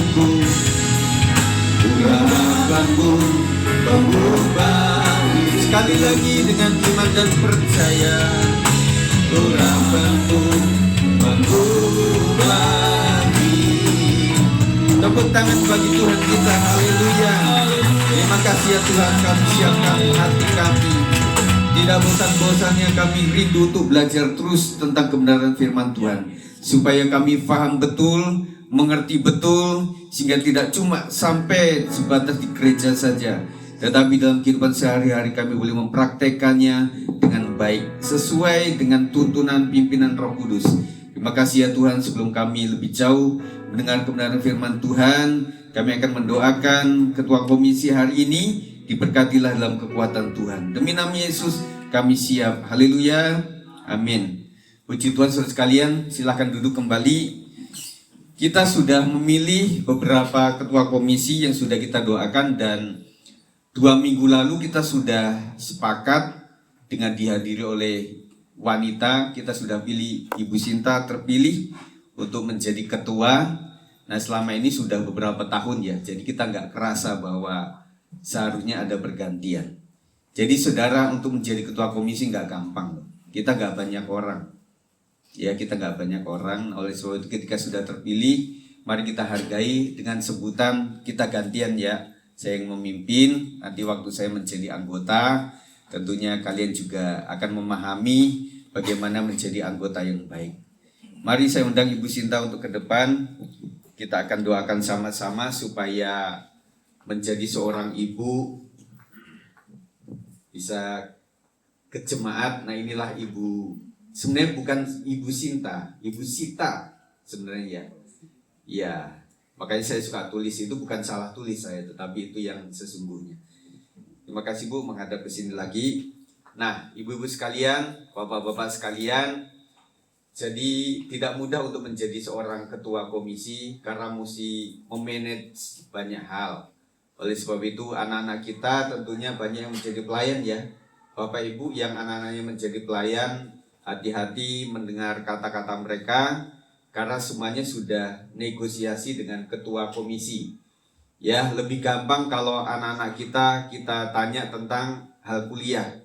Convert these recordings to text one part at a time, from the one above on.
hidupku, harapanku mengubah hidup. Sekali lagi dengan iman dan percaya, harapanku mengubah hidup. Tepuk tangan bagi Tuhan kita, haleluya. Terima kasih ya Tuhan, kami siapkan hati kami. Tidak bosan-bosannya kami rindu untuk belajar terus tentang kebenaran firman Tuhan, supaya kami paham betul, mengerti betul, sehingga tidak cuma sampai sebatas di gereja saja, tetapi dalam kehidupan sehari-hari kami boleh mempraktekannya dengan baik, sesuai dengan tuntunan pimpinan Roh Kudus. Terima kasih ya Tuhan, sebelum kami lebih jauh mendengar kebenaran firman Tuhan, kami akan mendoakan ketua komisi hari ini, diberkatilah dalam kekuatan Tuhan. Demi nama Yesus kami siap. Haleluya. Amin. Puji Tuhan saudara sekalian, silahkan duduk kembali. Kita sudah memilih beberapa ketua komisi yang sudah kita doakan, dan 2 minggu lalu kita sudah sepakat dengan dihadiri oleh wanita. Kita sudah pilih Ibu Sinta terpilih untuk menjadi ketua. Nah selama ini sudah beberapa tahun ya, jadi kita nggak kerasa bahwa seharusnya ada pergantian. Jadi saudara, untuk menjadi ketua komisi nggak gampang. Kita nggak banyak orang. Ya, kita nggak banyak orang. Oleh sebab itu ketika sudah terpilih, mari kita hargai dengan sebutan kita gantian ya. Saya yang memimpin, nanti waktu saya menjadi anggota, tentunya kalian juga akan memahami bagaimana menjadi anggota yang baik. Mari saya undang Ibu Sinta untuk ke depan. Kita akan doakan sama-sama supaya menjadi seorang ibu bisa ke jemaat. Nah inilah ibu, sebenarnya bukan Ibu Sinta, Ibu Sita sebenarnya ya. Ya, makanya saya suka tulis, itu bukan salah tulis saya, tetapi itu yang sesungguhnya. Terima kasih Bu, menghadap ke sini lagi. Nah, ibu-ibu sekalian, bapak-bapak sekalian, jadi tidak mudah untuk menjadi seorang ketua komisi karena mesti memanage banyak hal. Oleh sebab itu anak-anak kita tentunya banyak yang menjadi pelayan ya. Bapak Ibu yang anak-anaknya menjadi pelayan, hati-hati mendengar kata-kata mereka, karena semuanya sudah negosiasi dengan ketua komisi. Ya, lebih gampang kalau anak-anak kita tanya tentang hal kuliah,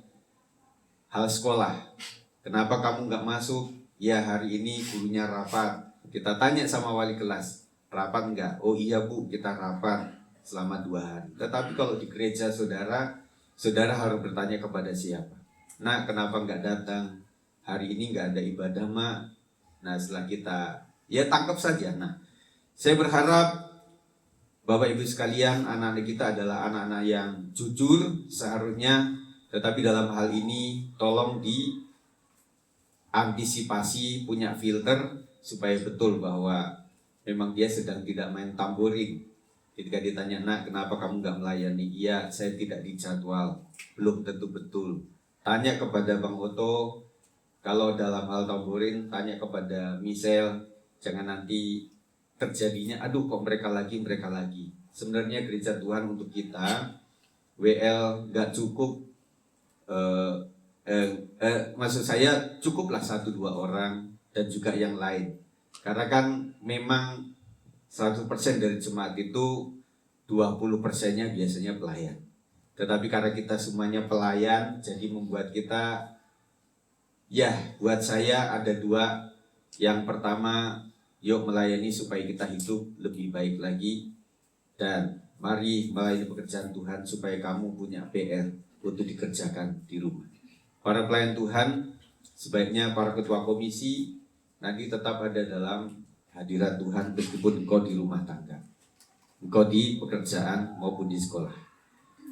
hal sekolah. Kenapa kamu nggak masuk? Ya hari ini gurunya rapat. Kita tanya sama wali kelas, rapat nggak? Oh iya Bu, kita rapat selama 2 hari. Tetapi kalau di gereja saudara harus bertanya kepada siapa? Nah, kenapa nggak datang? Hari ini nggak ada ibadah Mak. Nah setelah kita, ya tangkap saja. Nah, saya berharap Bapak Ibu sekalian, anak-anak kita adalah anak-anak yang jujur seharusnya. Tetapi dalam hal ini tolong antisipasi, punya filter supaya betul bahwa memang dia sedang tidak main tamboring. Ketika ditanya, nak kenapa kamu nggak melayani? Iya, saya tidak dijadwal, belum tentu betul. Tanya kepada Bang Oto, kalau dalam hal tamboring, tanya kepada Michelle, jangan nanti terjadinya, aduh kok mereka lagi. Sebenarnya gereja Tuhan untuk kita, WL nggak cukup. Maksud saya cukuplah 1-2 orang dan juga yang lain, karena kan memang 100% dari jemaat itu 20%-nya biasanya pelayan. Tetapi karena kita semuanya pelayan, jadi membuat kita, ya buat saya ada 2. Yang pertama, yuk melayani supaya kita hidup lebih baik lagi, dan mari melayani pekerjaan Tuhan supaya kamu punya PR untuk dikerjakan di rumah. Para pelayan Tuhan, sebaiknya para ketua komisi nanti tetap ada dalam hadirat Tuhan meskipun engkau di rumah tangga, engkau di pekerjaan maupun di sekolah.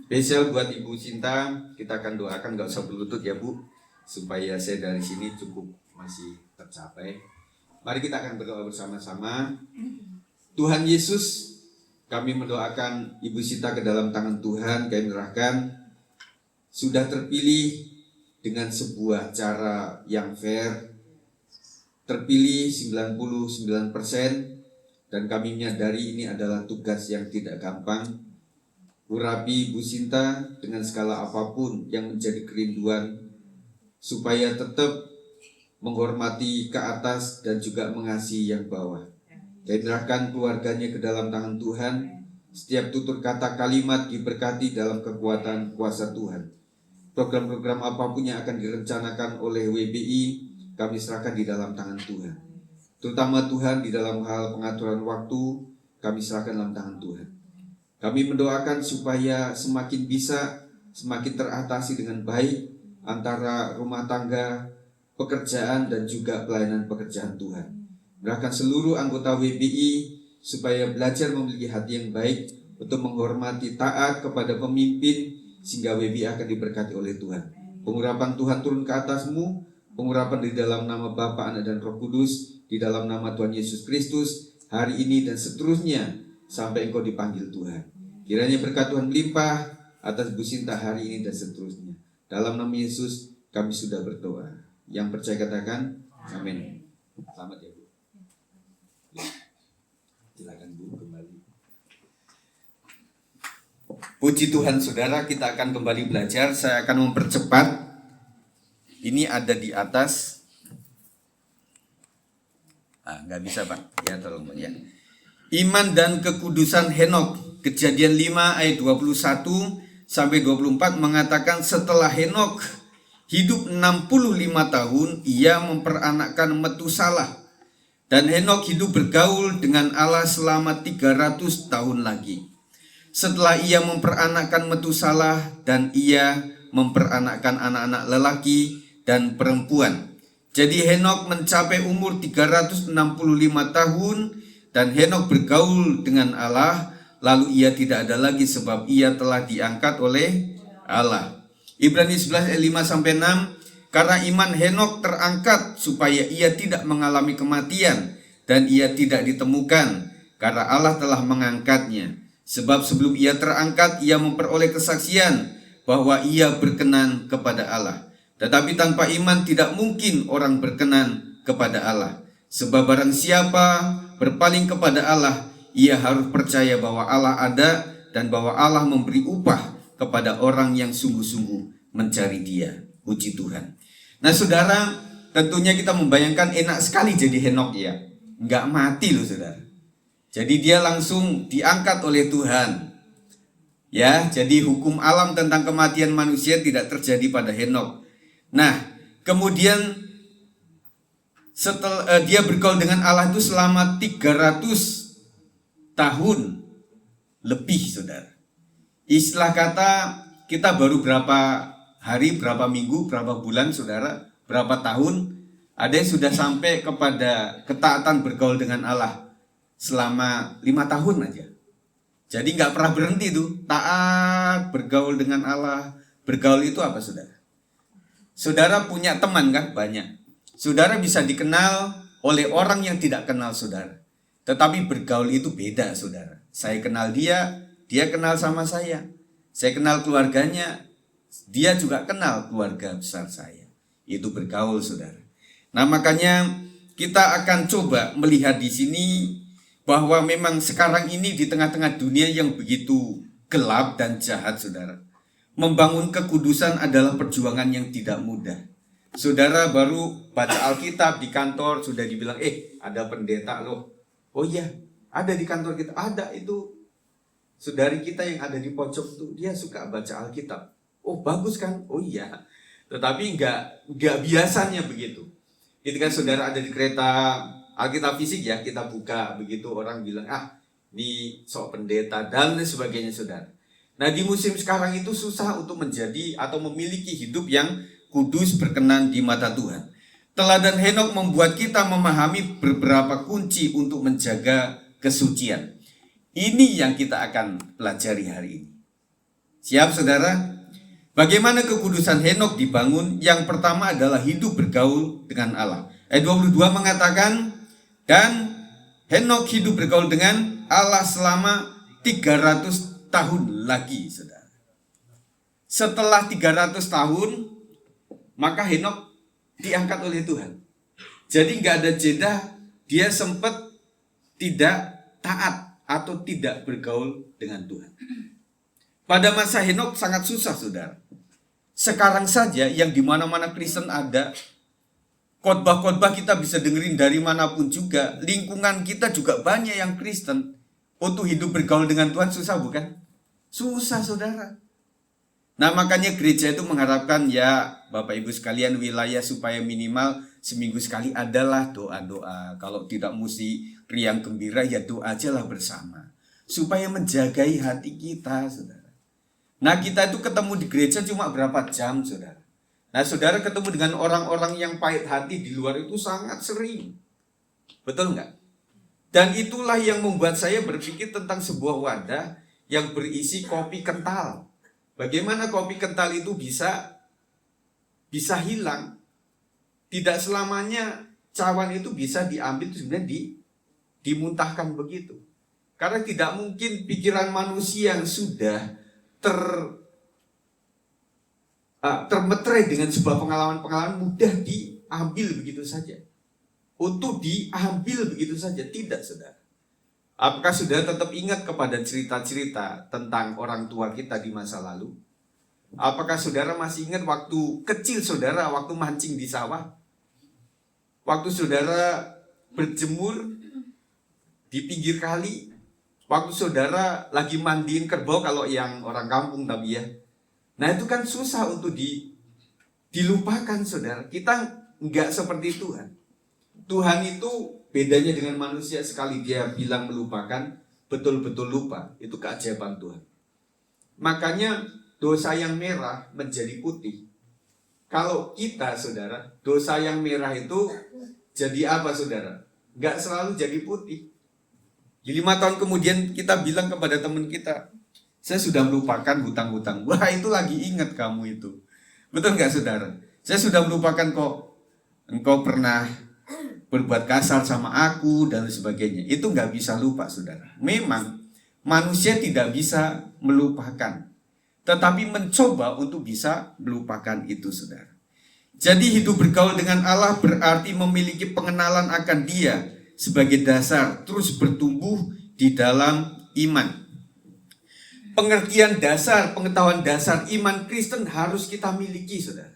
Spesial buat Ibu Sinta, kita akan doakan, gak usah berlutut ya Bu, supaya saya dari sini cukup masih tercapai. Mari kita akan berdoa bersama-sama. Tuhan Yesus, kami mendoakan Ibu Sinta ke dalam tangan Tuhan. Kami menyerahkan, sudah terpilih dengan sebuah cara yang fair, terpilih 99%, dan kami menyadari ini adalah tugas yang tidak gampang. Urapi Ibu Sinta dengan segala apapun yang menjadi kerinduan, supaya tetap menghormati ke atas dan juga mengasihi yang bawah. Menyerahkan keluarganya ke dalam tangan Tuhan. Setiap tutur kata kalimat diberkati dalam kekuatan kuasa Tuhan. Program-program apapun yang akan direncanakan oleh WBI, kami serahkan di dalam tangan Tuhan. Terutama Tuhan di dalam hal pengaturan waktu, kami serahkan dalam tangan Tuhan. Kami mendoakan supaya semakin teratasi dengan baik antara rumah tangga, pekerjaan, dan juga pelayanan pekerjaan Tuhan. Merahkan seluruh anggota WBI supaya belajar memiliki hati yang baik untuk menghormati, taat kepada pemimpin, sehingga WBI akan diberkati oleh Tuhan. Pengurapan Tuhan turun ke atasmu, pengurapan di dalam nama Bapa, Anak, dan Roh Kudus, di dalam nama Tuhan Yesus Kristus, hari ini dan seterusnya sampai engkau dipanggil Tuhan. Kiranya berkat Tuhan melimpah atas Bu Sinta hari ini dan seterusnya. Dalam nama Yesus kami sudah berdoa. Yang percaya katakan amin. Selamat ya Bu. Silakan Bu kembali. Puji Tuhan saudara, kita akan kembali belajar. Saya akan mempercepat. Ini ada di atas. Nggak bisa Pak. Ya tolong Pak ya. Iman dan kekudusan Henok. Kejadian 5 ayat 21 sampai 24 mengatakan setelah Henok hidup 65 tahun, ia memperanakkan Metusalah. Dan Henok hidup bergaul dengan Allah selama 300 tahun lagi. Setelah ia memperanakkan Metusalah dan ia memperanakkan anak-anak lelaki dan perempuan. Jadi Henok mencapai umur 365 tahun dan Henok bergaul dengan Allah, lalu ia tidak ada lagi sebab ia telah diangkat oleh Allah. Ibrani 11 ayat 5 sampai 6. Karena iman Henok terangkat supaya ia tidak mengalami kematian dan ia tidak ditemukan karena Allah telah mengangkatnya. Sebab sebelum ia terangkat ia memperoleh kesaksian bahwa ia berkenan kepada Allah. Tetapi tanpa iman tidak mungkin orang berkenan kepada Allah. Sebab barang siapa berpaling kepada Allah, ia harus percaya bahwa Allah ada dan bahwa Allah memberi upah kepada orang yang sungguh-sungguh mencari Dia. Puji Tuhan. Nah saudara, tentunya kita membayangkan enak sekali jadi Henok ya. Nggak mati loh saudara. Jadi dia langsung diangkat oleh Tuhan. Ya, jadi hukum alam tentang kematian manusia tidak terjadi pada Henok. Nah, kemudian setelah dia bergaul dengan Allah itu selama 300 tahun lebih saudara. Istilah kata kita baru berapa hari, berapa minggu, berapa bulan saudara, berapa tahun, ada yang sudah sampai kepada ketaatan bergaul dengan Allah selama 5 tahun aja. Jadi nggak pernah berhenti tuh, taat bergaul dengan Allah. Bergaul itu apa saudara? Saudara punya teman kan? Banyak. Saudara bisa dikenal oleh orang yang tidak kenal saudara. Tetapi bergaul itu beda saudara. Saya kenal dia, dia kenal sama saya. Saya kenal keluarganya, dia juga kenal keluarga besar saya. Itu bergaul saudara. Nah makanya kita akan coba melihat di sini bahwa memang sekarang ini di tengah-tengah dunia yang begitu gelap dan jahat saudara, membangun kekudusan adalah perjuangan yang tidak mudah. Saudara baru baca Alkitab di kantor sudah dibilang ada pendeta loh. Oh iya, ada di kantor kita, ada itu saudari kita yang ada di pojok tuh, dia suka baca Alkitab. Oh bagus kan? Oh iya. Tetapi nggak biasanya begitu. Ketika saudara ada di kereta Alkitab fisik ya, kita buka begitu orang bilang ini sok pendeta dan sebagainya saudara. Nah di musim sekarang itu susah untuk menjadi atau memiliki hidup yang kudus berkenan di mata Tuhan. Teladan Henok membuat kita memahami beberapa kunci untuk menjaga kesucian. Ini yang kita akan pelajari hari ini. Siap saudara? Bagaimana kekudusan Henok dibangun? Yang pertama adalah hidup bergaul dengan Allah. Ayat 22 mengatakan, dan Henok hidup bergaul dengan Allah selama 300 tahun lagi, saudara. Setelah 300 tahun, maka Henok diangkat oleh Tuhan. Jadi nggak ada jeda, dia sempat tidak taat atau tidak bergaul dengan Tuhan. Pada masa Henok sangat susah saudara. Sekarang saja yang dimana-mana Kristen ada, Khotbah-khotbah kita bisa dengerin dari manapun juga. Lingkungan kita juga banyak yang Kristen. Untuk hidup bergaul dengan Tuhan susah bukan? Susah saudara. Nah makanya gereja itu mengharapkan ya Bapak Ibu sekalian wilayah supaya minimal seminggu sekali adalah doa-doa. Kalau tidak mesti riang gembira ya doa aja lah bersama. Supaya menjagai hati kita saudara. Nah kita itu ketemu di gereja cuma berapa jam saudara. Nah saudara ketemu dengan orang-orang yang pahit hati di luar itu sangat sering. Betul nggak? Dan itulah yang membuat saya berpikir tentang sebuah wadah yang berisi kopi kental. Bagaimana kopi kental itu bisa hilang. Tidak selamanya cawan itu bisa diambil sebenarnya dimuntahkan begitu. Karena tidak mungkin pikiran manusia yang sudah termeterai dengan sebuah pengalaman-pengalaman mudah diambil begitu saja. Untuk diambil begitu saja, tidak saudara. Apakah saudara tetap ingat kepada cerita-cerita tentang orang tua kita di masa lalu? Apakah saudara masih ingat waktu kecil saudara, waktu mancing di sawah? Waktu saudara berjemur di pinggir kali? Waktu saudara lagi mandiin kerbau kalau yang orang kampung tapi ya. Nah itu kan susah untuk dilupakan saudara. Kita enggak seperti Tuhan. Tuhan itu bedanya dengan manusia, sekali dia bilang melupakan, betul-betul lupa. Itu keajaiban Tuhan. Makanya dosa yang merah menjadi putih. Kalau kita saudara, dosa yang merah itu jadi apa saudara? Enggak selalu jadi putih. 5 tahun kemudian kita bilang kepada teman kita, saya sudah melupakan hutang-hutang. Wah itu lagi ingat kamu itu. Betul nggak saudara? Saya sudah melupakan kok engkau pernah berbuat kasar sama aku dan sebagainya. Itu nggak bisa lupa saudara. Memang manusia tidak bisa melupakan. Tetapi mencoba untuk bisa melupakan itu saudara. Jadi hidup bergaul dengan Allah berarti memiliki pengenalan akan Dia sebagai dasar terus bertumbuh di dalam iman. Pengertian dasar, pengetahuan dasar iman Kristen harus kita miliki, saudara.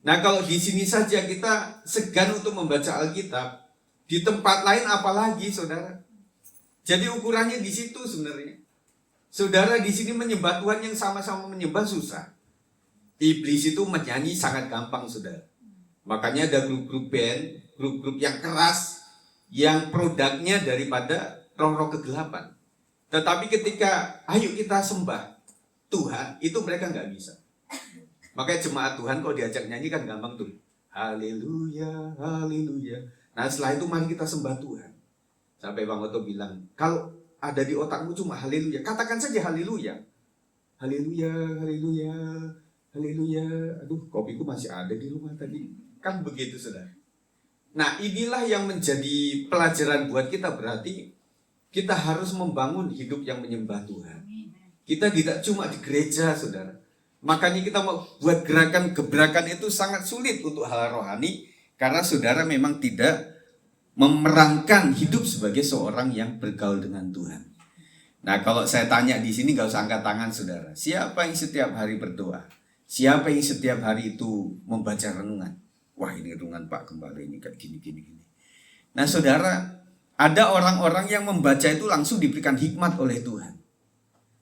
Nah, kalau di sini saja kita segan untuk membaca Alkitab, di tempat lain apalagi, saudara. Jadi ukurannya di situ sebenarnya. Saudara di sini menyembah Tuhan yang sama-sama menyembah susah. Iblis itu menyanyi sangat gampang, saudara. Makanya ada grup-grup band, grup-grup yang keras, yang produknya daripada roh-roh kegelapan. Tetapi ketika ayo kita sembah Tuhan, itu mereka nggak bisa. Makanya jemaat Tuhan kalau diajak nyanyi kan gampang tuh. Haleluya, haleluya. Nah setelah itu mari kita sembah Tuhan. Sampai Bang Oto bilang, kalau ada di otakmu cuma haleluya, katakan saja haleluya. Haleluya, haleluya, haleluya. Aduh, kopiku masih ada di rumah tadi. Kan begitu saudara. Nah inilah yang menjadi pelajaran buat kita, berarti kita harus membangun hidup yang menyembah Tuhan. Kita tidak cuma di gereja, saudara. Makanya kita mau buat gebrakan itu sangat sulit untuk hal rohani, karena saudara memang tidak memerankan hidup sebagai seorang yang bergaul dengan Tuhan. Nah, kalau saya tanya di sini gak usah angkat tangan, saudara. Siapa yang setiap hari berdoa? Siapa yang setiap hari itu membaca renungan? Wah, ini renungan Pak Gembala ini kayak gini. Nah, saudara, ada orang-orang yang membaca itu langsung diberikan hikmat oleh Tuhan.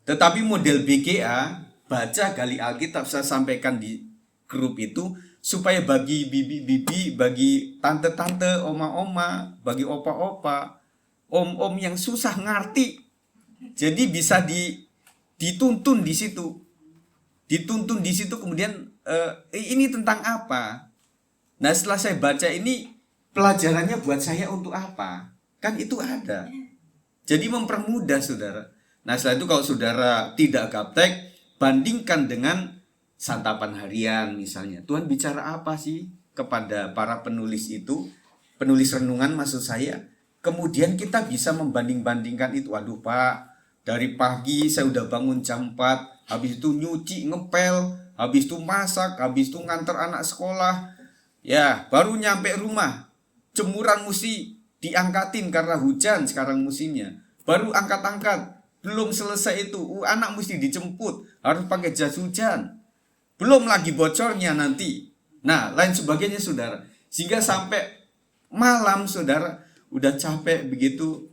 Tetapi model BGA, baca gali Alkitab, saya sampaikan di grup itu, supaya bagi bibi-bibi, bagi tante-tante, oma-oma, bagi opa-opa, om-om yang susah ngerti. Jadi bisa dituntun di situ. Dituntun di situ kemudian, ini tentang apa? Nah setelah saya baca ini, pelajarannya buat saya untuk apa? Kan itu ada. Jadi mempermudah saudara. Nah setelah itu kalau saudara tidak gaptek, bandingkan dengan santapan harian misalnya. Tuhan bicara apa sih kepada para penulis itu? Penulis renungan maksud saya. Kemudian kita bisa membanding-bandingkan itu. Waduh Pak, dari pagi saya udah bangun jam 4, habis itu nyuci, ngepel, habis itu masak, habis itu nganter anak sekolah. Ya baru nyampe rumah, jemuran mesti diangkatin karena hujan sekarang musimnya. Baru angkat-angkat, belum selesai itu, anak mesti dijemput, harus pakai jas hujan. Belum lagi bocornya nanti. Nah, lain sebagainya saudara. Sehingga sampai malam saudara udah capek begitu,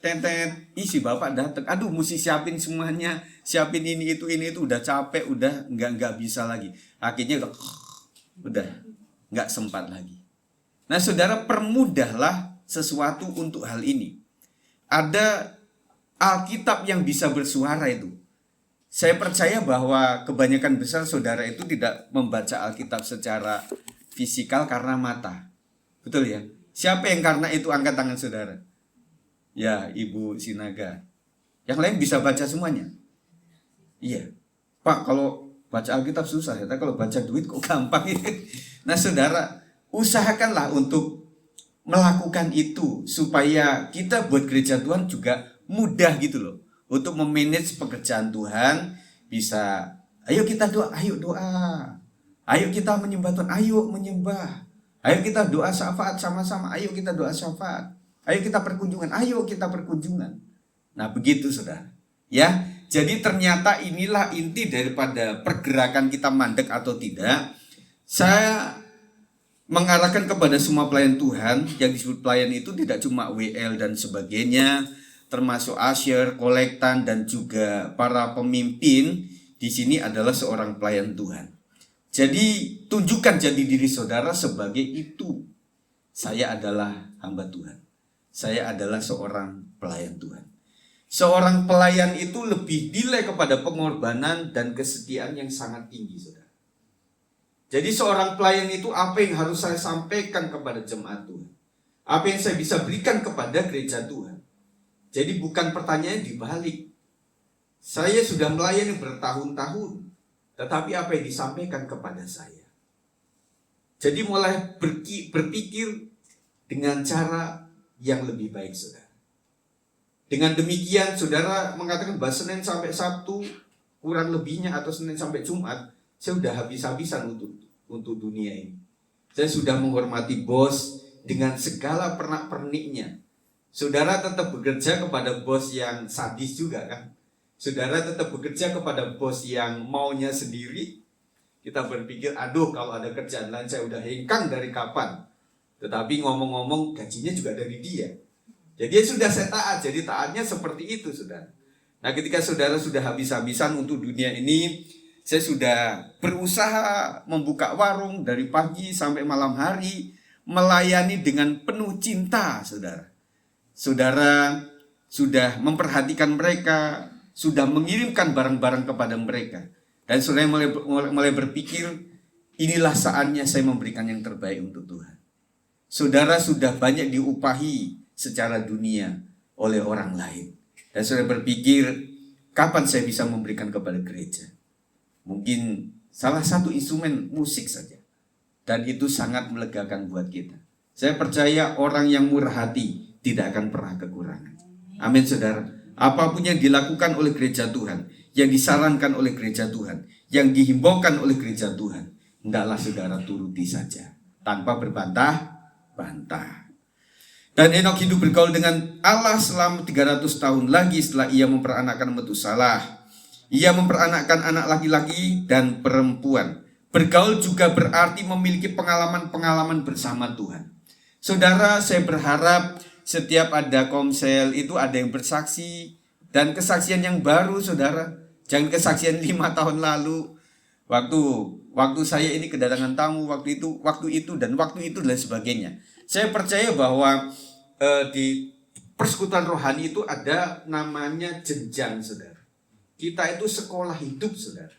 tetet, isi bapak datang, aduh mesti siapin semuanya, siapin ini itu udah capek, udah nggak bisa lagi. Akhirnya udah nggak sempat lagi. Nah saudara, permudahlah sesuatu untuk hal ini. Ada Alkitab yang bisa bersuara itu. Saya percaya bahwa kebanyakan besar saudara itu tidak membaca Alkitab secara fisikal karena mata. Betul ya? Siapa yang karena itu angkat tangan saudara? Ya, Ibu Sinaga. Yang lain bisa baca semuanya? Iya. Pak, kalau baca Alkitab susah ya, tapi kalau baca duit kok gampang. Nah saudara, usahakanlah untuk melakukan itu supaya kita buat gereja Tuhan juga mudah gitu loh. Untuk memanage pekerjaan Tuhan bisa, ayo kita doa, ayo doa. Ayo kita menyembah Tuhan, ayo menyembah. Ayo kita doa syafaat sama-sama, ayo kita doa syafaat. Ayo kita perkunjungan, ayo kita perkunjungan. Nah begitu saudara. Ya, jadi ternyata inilah inti daripada pergerakan kita mandek atau tidak. Saya mengarahkan kepada semua pelayan Tuhan. Yang disebut pelayan itu tidak cuma WL dan sebagainya, termasuk usher, kolektan, dan juga para pemimpin di sini adalah seorang pelayan Tuhan. Jadi tunjukkan jadi diri saudara sebagai itu. Saya adalah hamba Tuhan. Saya adalah seorang pelayan Tuhan. Seorang pelayan itu lebih nilai kepada pengorbanan dan kesetiaan yang sangat tinggi, saudara. Jadi seorang pelayan itu apa yang harus saya sampaikan kepada jemaat Tuhan? Apa yang saya bisa berikan kepada gereja Tuhan? Jadi bukan pertanyaan dibalik. Saya sudah melayani bertahun-tahun, tetapi apa yang disampaikan kepada saya? Jadi mulai berpikir dengan cara yang lebih baik, saudara. Dengan demikian, saudara mengatakan bahwa Senin sampai Sabtu, kurang lebihnya atau Senin sampai Jumat, saya sudah habis-habisan untuk dunia ini. Saya sudah menghormati bos dengan segala pernak-perniknya. Saudara tetap bekerja kepada bos yang sadis juga kan? Saudara tetap bekerja kepada bos yang maunya sendiri. Kita berpikir, aduh kalau ada kerjaan lain saya udah hengkang dari kapan. Tetapi ngomong-ngomong gajinya juga dari dia. Jadi sudah saya taat, jadi taatnya seperti itu saudara. Nah ketika saudara sudah habis-habisan untuk dunia ini, saya sudah berusaha membuka warung dari pagi sampai malam hari, melayani dengan penuh cinta saudara. Saudara sudah memperhatikan mereka, sudah mengirimkan barang-barang kepada mereka. Dan saudara mulai berpikir, inilah saatnya saya memberikan yang terbaik untuk Tuhan. Saudara sudah banyak diupahi secara dunia oleh orang lain. Dan saudara berpikir, kapan saya bisa memberikan kepada gereja? Mungkin salah satu instrumen musik saja. Dan itu sangat melegakan buat kita. Saya percaya orang yang murah hati tidak akan pernah kekurangan. Amin saudara. Apapun yang dilakukan oleh gereja Tuhan, yang disarankan oleh gereja Tuhan, yang dihimbaukan oleh gereja Tuhan, hendaklah saudara turuti saja, tanpa berbantah-bantah. Dan Henokh hidup bergaul dengan Allah selama 300 tahun lagi setelah ia memperanakkan Metusalah. Ia memperanakkan anak laki-laki dan perempuan. Bergaul juga berarti memiliki pengalaman-pengalaman bersama Tuhan. Saudara, saya berharap setiap ada komsel itu ada yang bersaksi. Dan kesaksian yang baru saudara. Jangan kesaksian 5 tahun lalu. Waktu saya ini kedatangan tamu, waktu itu dan waktu itu dan sebagainya. Saya percaya bahwa di persekutuan rohani itu ada namanya jenjang saudara. Kita itu sekolah hidup saudara.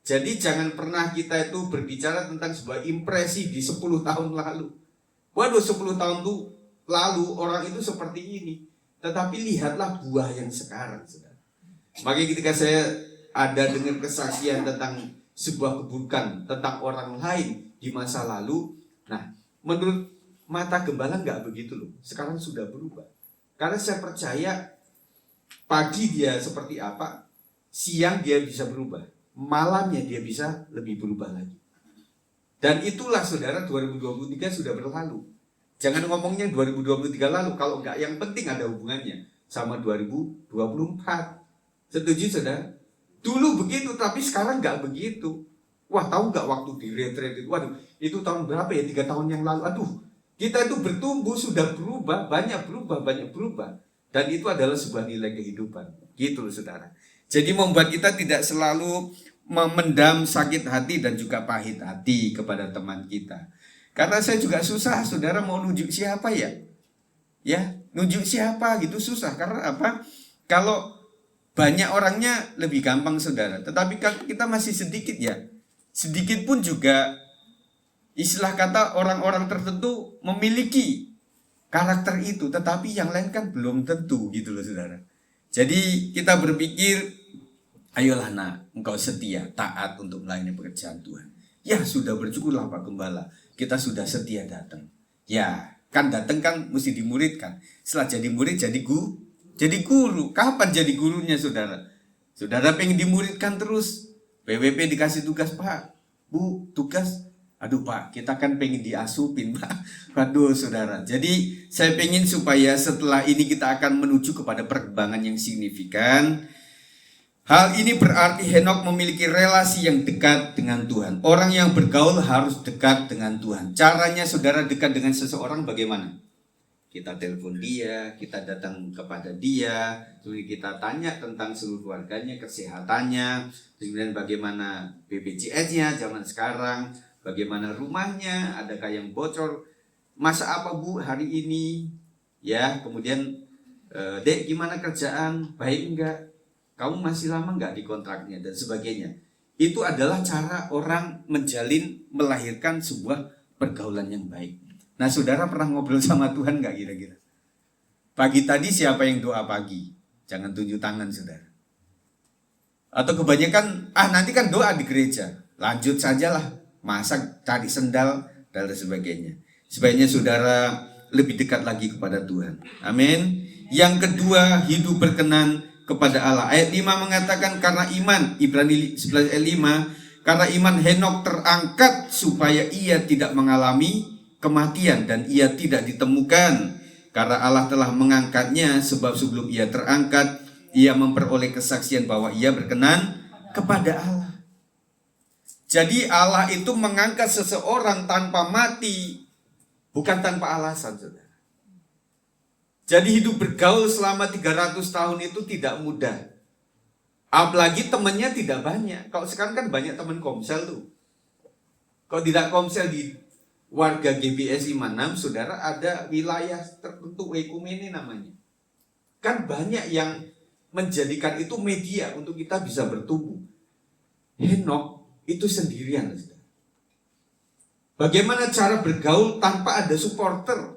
Jadi jangan pernah kita itu berbicara tentang sebuah impresi di 10 tahun lalu. Waduh 10 tahun lalu orang itu seperti ini. Tetapi lihatlah buah yang sekarang saudara. Makanya ketika saya ada dengar kesaksian tentang sebuah keburukan tentang orang lain di masa lalu. Nah menurut mata gembala nggak begitu loh. Sekarang sudah berubah. Karena saya percaya pagi dia seperti apa, siang dia bisa berubah, malamnya dia bisa lebih berubah lagi. Dan itulah saudara 2023 sudah berlalu. Jangan ngomongnya 2023 lalu, kalau enggak yang penting ada hubungannya sama 2024. Setuju saudara? Dulu begitu, tapi sekarang enggak begitu. Wah tahu enggak waktu di retreat itu, waduh Itu tahun berapa ya? 3 tahun yang lalu. Aduh, kita itu bertumbuh, sudah berubah, banyak berubah. Dan itu adalah sebuah nilai kehidupan. Gitu loh saudara. Jadi membuat kita tidak selalu memendam sakit hati dan juga pahit hati kepada teman kita. Karena saya juga susah, saudara, mau nunjuk siapa ya? Ya, nunjuk siapa gitu susah. Karena apa? Kalau banyak orangnya lebih gampang, saudara. Tetapi kan kita masih sedikit ya. Sedikit pun juga istilah kata orang-orang tertentu memiliki karakter itu, tetapi yang lain kan belum tentu gitu loh saudara. Jadi kita berpikir, ayolah nak, engkau setia, taat untuk melayani pekerjaan Tuhan. Ya sudah, bersyukurlah Pak Gembala, kita sudah setia datang. Ya kan datang kan mesti dimuridkan. Setelah jadi murid jadi guru. Kapan jadi gurunya saudara? Saudara pengen dimuridkan terus. PWP dikasih tugas, Pak, Bu, tugas. Aduh Pak, kita kan pengen diasupin Pak. Waduh saudara. Jadi saya pengen supaya setelah ini kita akan menuju kepada perkembangan yang signifikan. Hal ini berarti Henokh memiliki relasi yang dekat dengan Tuhan. Orang yang bergaul harus dekat dengan Tuhan. Caranya saudara dekat dengan seseorang bagaimana? Kita telepon dia, kita datang kepada dia, kemudian kita tanya tentang seluruh keluarganya, kesehatannya, kemudian bagaimana BPJS-nya zaman sekarang, bagaimana rumahnya, adakah yang bocor, masa apa Bu hari ini, ya, kemudian Dek gimana kerjaan, baik enggak, kamu masih lama enggak di kontraknya, dan sebagainya. Itu adalah cara orang menjalin, melahirkan sebuah pergaulan yang baik. Nah saudara pernah ngobrol sama Tuhan enggak kira-kira? Pagi tadi siapa yang doa pagi? Jangan tunjuk tangan saudara. Atau kebanyakan, nanti kan doa di gereja, lanjut sajalah. Masak, cari sendal, dan sebagainya. Sebaiknya saudara lebih dekat lagi kepada Tuhan. Amin. Yang kedua, hidup berkenan kepada Allah. Ayat 5 mengatakan karena iman, Ibrani 11 ayat 5, karena iman Henokh terangkat supaya ia tidak mengalami kematian dan ia tidak ditemukan. Karena Allah telah mengangkatnya, sebab sebelum ia terangkat, ia memperoleh kesaksian bahwa ia berkenan kepada Allah. Jadi Allah itu mengangkat seseorang tanpa mati, bukan tanpa alasan, saudara. Jadi hidup bergaul selama 300 tahun itu tidak mudah. Apalagi temannya tidak banyak. Kalau sekarang kan banyak teman komsel tuh. Kalau tidak komsel di warga GBS 56, saudara, ada wilayah tertentu, ekumene namanya. Kan banyak yang menjadikan itu media untuk kita bisa bertumbuh. Henokh itu sendirian. Bagaimana cara bergaul tanpa ada supporter?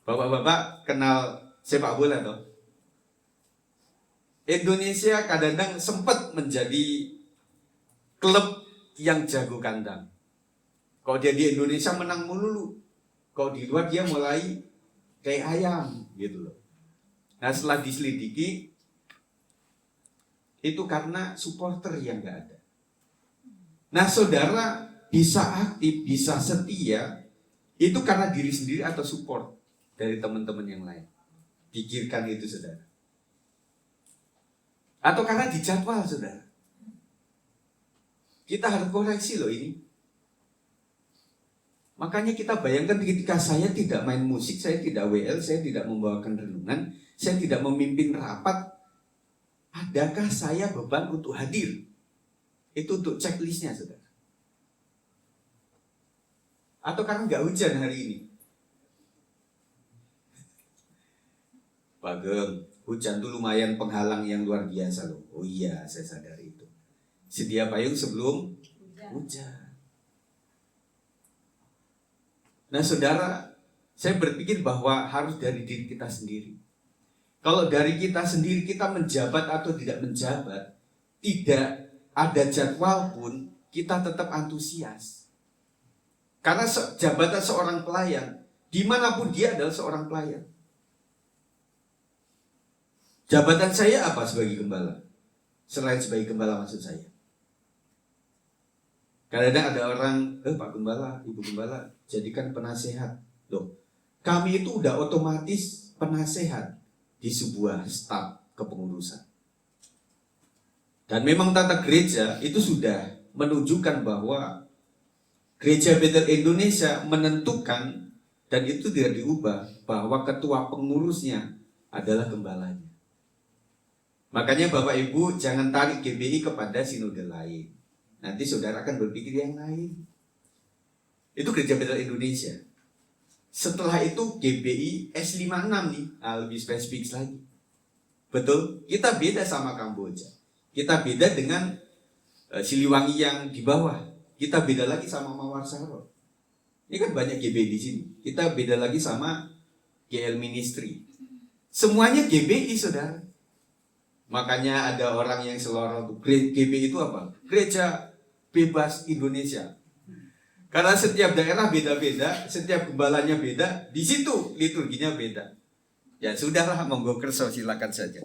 Bapak-bapak kenal sepak bola toh? Indonesia kadang-kadang sempat menjadi klub yang jago kandang. Kalau dia di Indonesia menang melulu, kalau di luar dia mulai kayak ayam gitu loh. Nah setelah diselidiki, itu karena supporter yang gak ada. Nah saudara bisa aktif, bisa setia, itu karena diri sendiri atau support dari teman-teman yang lain. Pikirkan itu saudara. Atau karena dijadwal saudara. Kita harus koreksi loh ini. Makanya kita bayangkan ketika saya tidak main musik, saya tidak WL, saya tidak membawakan renungan, saya tidak memimpin rapat, adakah saya beban untuk hadir? Itu untuk checklistnya saudara. Atau karena nggak hujan hari ini? Pak Gem, hujan tuh lumayan penghalang yang luar biasa loh. Oh iya, saya sadari itu. Sedia payung sebelum hujan. Nah saudara, saya berpikir bahwa harus dari diri kita sendiri. Kalau dari kita sendiri kita menjabat atau tidak menjabat, tidak ada jadwal pun, kita tetap antusias. Karena jabatan seorang pelayan, dimanapun dia adalah seorang pelayan. Jabatan saya apa sebagai gembala? Selain sebagai gembala maksud saya. Kadang-kadang ada orang, Pak Gembala, Ibu Gembala, jadikan penasehat. Loh, kami itu udah otomatis penasehat di sebuah staf kepengurusan. Dan memang tata gereja itu sudah menunjukkan bahwa Gereja Bethel Indonesia menentukan, dan itu tidak diubah, bahwa ketua pengurusnya adalah gembalanya. Makanya Bapak Ibu jangan tarik GBI kepada sinode lain. Nanti saudara akan berpikir yang lain. Itu Gereja Bethel Indonesia. Setelah itu GBI S56 nih, lebih spesifik lagi. Betul, kita beda sama Kamboja. Kita beda dengan Siliwangi yang di bawah. Kita beda lagi sama Mawar Saro. Ini kan banyak GBI di sini. Kita beda lagi sama GL Ministry. Semuanya GBI, saudara. Makanya ada orang yang selorong, GBI itu apa? Gereja Bebas Indonesia. Karena setiap daerah beda-beda, setiap gembalanya beda, di situ liturginya beda. Ya sudahlah, monggo kerso, silakan saja.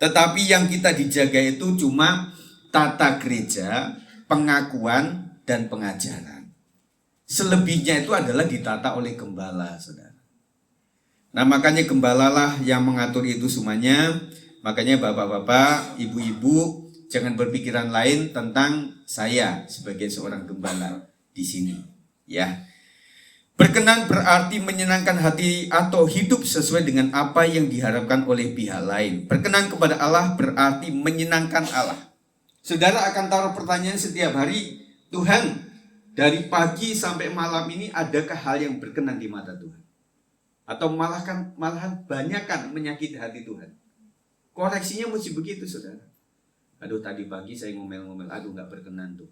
Tetapi yang kita dijaga itu cuma tata gereja, pengakuan, dan pengajaran. Selebihnya itu adalah ditata oleh gembala, saudara. Nah makanya gembalalah yang mengatur itu semuanya. Makanya bapak-bapak, ibu-ibu, jangan berpikiran lain tentang saya sebagai seorang gembala di sini, ya. Berkenan berarti menyenangkan hati atau hidup sesuai dengan apa yang diharapkan oleh pihak lain. Berkenan kepada Allah berarti menyenangkan Allah. Saudara akan taruh pertanyaan setiap hari, Tuhan, dari pagi sampai malam ini adakah hal yang berkenan di mata Tuhan? Atau malahan banyakkan menyakiti hati Tuhan? Koreksinya mesti begitu, saudara. Aduh, tadi pagi saya ngomel-ngomel, aduh gak berkenan tuh.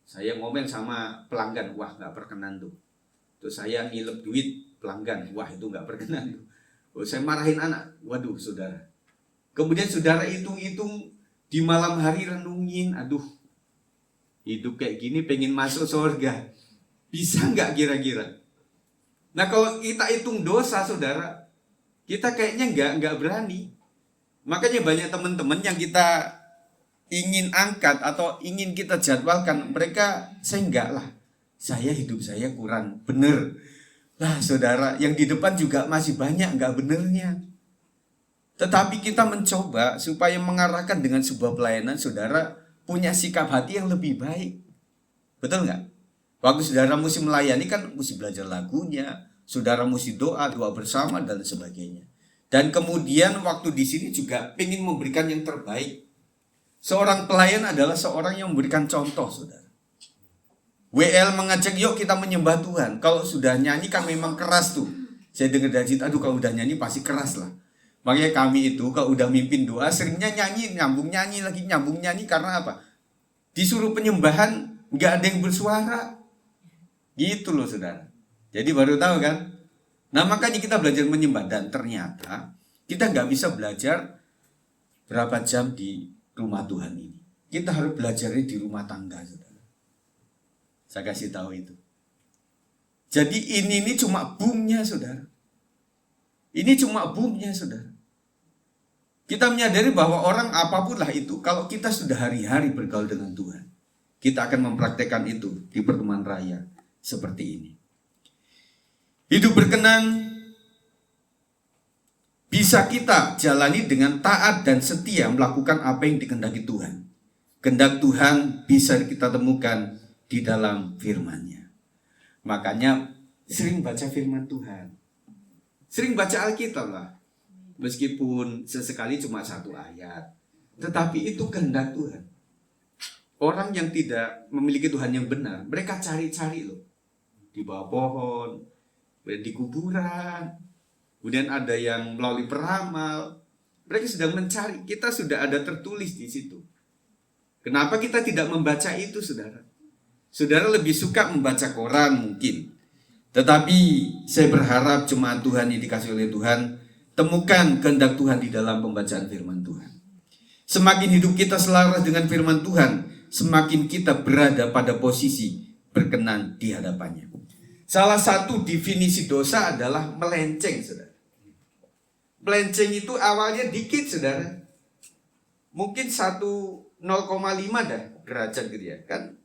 Saya ngomel sama pelanggan, wah gak berkenan tuh. Terus saya ngilep duit pelanggan, wah itu gak berkenan tuh. Oh, saya marahin anak, waduh saudara. Kemudian saudara hitung-hitung di malam hari renungin, aduh hidup kayak gini pengen masuk surga. Bisa gak kira-kira? Nah kalau kita hitung dosa, saudara, kita kayaknya nggak berani. Makanya banyak teman-teman yang kita ingin angkat atau ingin kita jadwalkan, mereka saya enggak lah, saya hidup saya kurang bener lah, saudara. Yang di depan juga masih banyak enggak benernya. Tetapi kita mencoba supaya mengarahkan dengan sebuah pelayanan, saudara punya sikap hati yang lebih baik. Betul enggak? Waktu saudara mesti melayani kan mesti belajar lagunya, saudara mesti doa bersama dan sebagainya. Dan kemudian waktu di sini juga ingin memberikan yang terbaik. Seorang pelayan adalah seorang yang memberikan contoh, saudara. WL mengajak yuk kita menyembah Tuhan. Kalau sudah nyanyi kan memang keras tuh. Saya dengar dari situ, aduh kalau udah nyanyi pasti keras lah. Makanya kami itu kalau udah mimpin doa seringnya nyanyi, nyambung nyanyi lagi, nyambung nyanyi. Karena apa? Disuruh penyembahan nggak ada yang bersuara. Gitu loh, saudara. Jadi baru tahu kan? Nah makanya kita belajar menyembah. Dan ternyata kita nggak bisa belajar berapa jam di rumah Tuhan ini. Kita harus belajarnya di rumah tangga, saudara. Saya kasih tahu itu. Jadi ini cuma boomnya, saudara. Ini cuma boomnya, saudara. Kita menyadari bahwa orang apapun lah itu, kalau kita sudah hari-hari bergaul dengan Tuhan, kita akan mempraktekkan itu di pertemuan raya seperti ini. Hidup berkenan bisa kita jalani dengan taat dan setia melakukan apa yang dikehendaki Tuhan. Kehendak Tuhan bisa kita temukan di dalam firman-Nya. Makanya sering baca firman Tuhan. Sering baca Alkitab lah. Meskipun sesekali cuma satu ayat. Tetapi itu kehendak Tuhan. Orang yang tidak memiliki Tuhan yang benar, mereka cari-cari loh. Di bawah pohon, di kuburan, kemudian ada yang melalui peramal. Mereka sedang mencari. Kita sudah ada tertulis di situ. Kenapa kita tidak membaca itu, saudara? Saudara lebih suka membaca koran mungkin. Tetapi saya berharap jemaat Tuhan yang dikasih oleh Tuhan, temukan kehendak Tuhan di dalam pembacaan firman Tuhan. Semakin hidup kita selaras dengan firman Tuhan, semakin kita berada pada posisi berkenan di hadapannya. Salah satu definisi dosa adalah melenceng, saudara. Melenceng itu awalnya dikit, saudara. Mungkin 0,5 dah derajat gitu ya kan.